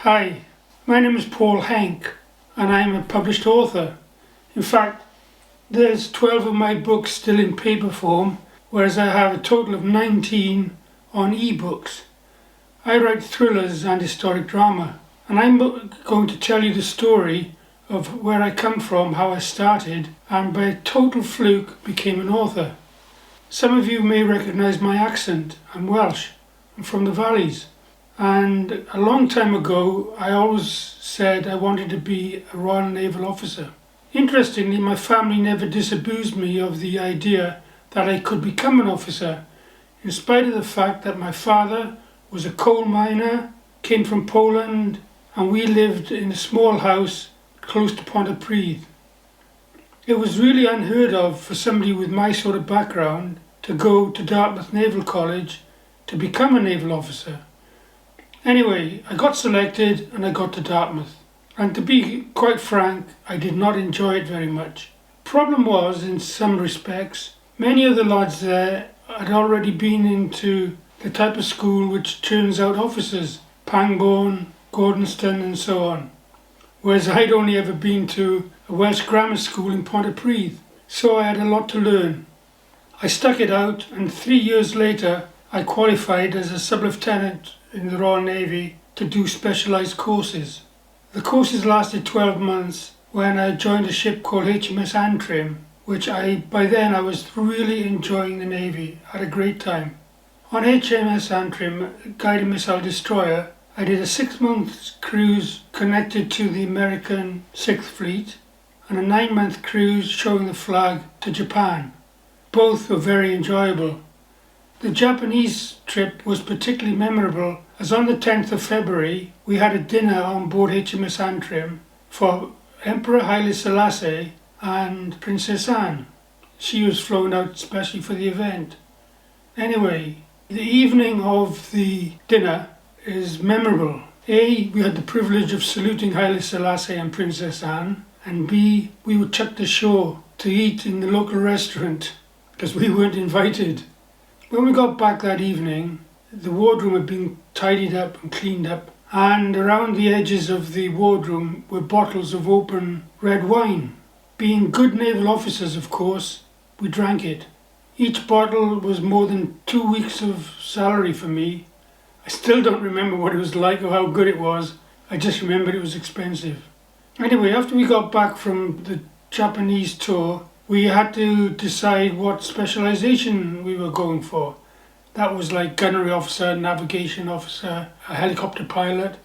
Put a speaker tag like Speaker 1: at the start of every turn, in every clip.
Speaker 1: Hi, my name is Paul Henk and I am a published author. In fact, there's 12 of my books still in paper form, whereas I have a total of 19 on ebooks. I write thrillers and historic drama, and I'm going to tell you the story of where I come from, how I started, and by total fluke became an author. Some of you may recognise my accent. I'm Welsh. I'm from the valleys. And a long time ago, I always said I wanted to be a Royal Naval officer. Interestingly, my family never disabused me of the idea that I could become an officer, in spite of the fact that my father was a coal miner, came from Poland, and we lived in a small house close to Pontypridd. It was really unheard of for somebody with my sort of background to go to Dartmouth Naval College to become a naval officer. Anyway, I got selected and I got to Dartmouth. And to be quite frank, I did not enjoy it very much. Problem was, in some respects, many of the lads there had already been into the type of school which turns out officers, Pangbourne, Gordonston and so on. Whereas I'd only ever been to a Welsh grammar school in Pontypridd, so I had a lot to learn. I stuck it out, and 3 years later I qualified as a sub-lieutenant in the Royal Navy to do specialised courses. The courses lasted 12 months when I joined a ship called HMS Antrim, which by then I was really enjoying the Navy, had a great time. On HMS Antrim, a guided missile destroyer, I did a 6-month cruise connected to the American 6th Fleet and a 9-month cruise showing the flag to Japan. Both were very enjoyable. The Japanese trip was particularly memorable as on the 10th of February we had a dinner on board HMS Antrim for Emperor Haile Selassie and Princess Anne. She was flown out especially for the event. Anyway, the evening of the dinner is memorable. A, we had the privilege of saluting Haile Selassie and Princess Anne, and B, we were chucked ashore to eat in the local restaurant because we weren't invited. When we got back that evening, the wardroom had been tidied up and cleaned up, and around the edges of the wardroom were bottles of open red wine. Being good naval officers, of course, we drank it. Each bottle was more than 2 weeks of salary for me. I still don't remember what it was like or how good it was. I just remembered it was expensive. Anyway, after we got back from the Japanese tour, we had to decide what specialisation we were going for. That was like gunnery officer, navigation officer, a helicopter pilot.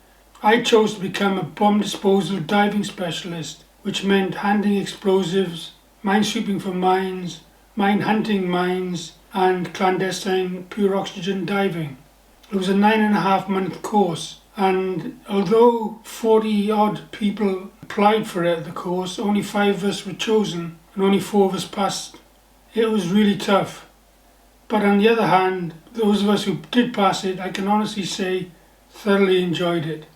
Speaker 1: I chose to become a bomb disposal diving specialist, which meant handling explosives, minesweeping for mines, mine hunting mines, and clandestine pure oxygen diving. It was a 9.5-month course, and although 40 odd people applied for the course, only 5 of us were chosen and only 4 of us passed. It was really tough. But on the other hand, those of us who did pass it, I can honestly say, thoroughly enjoyed it.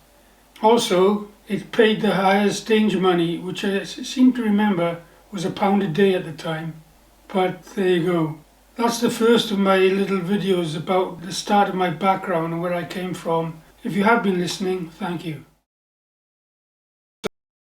Speaker 1: Also, it paid the highest danger money, which I seem to remember was £1 a day at the time. But there you go. That's the first of my little videos about the start of my background and where I came from. If you have been listening, thank you.